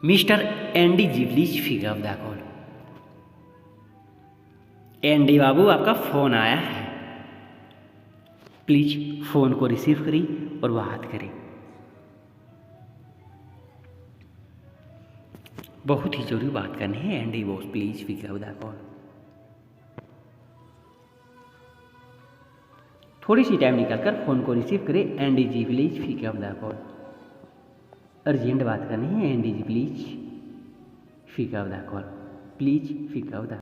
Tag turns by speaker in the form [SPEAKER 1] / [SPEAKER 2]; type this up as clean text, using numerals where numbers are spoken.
[SPEAKER 1] Mister ND ji please pick up the call. ND बाबू आपका phone आया है, प्लीज फ़ोन को रिसीव करिए और बात करें। बहुत ही जरूरी बात करनी है ND boss, please pick up the call. थोड़ी सी टाइम निकालकर फ़ोन को रिसीव करें। ND ji please pick up the call. Urgent बात करनी है ND ji please pick up the call, please pick up the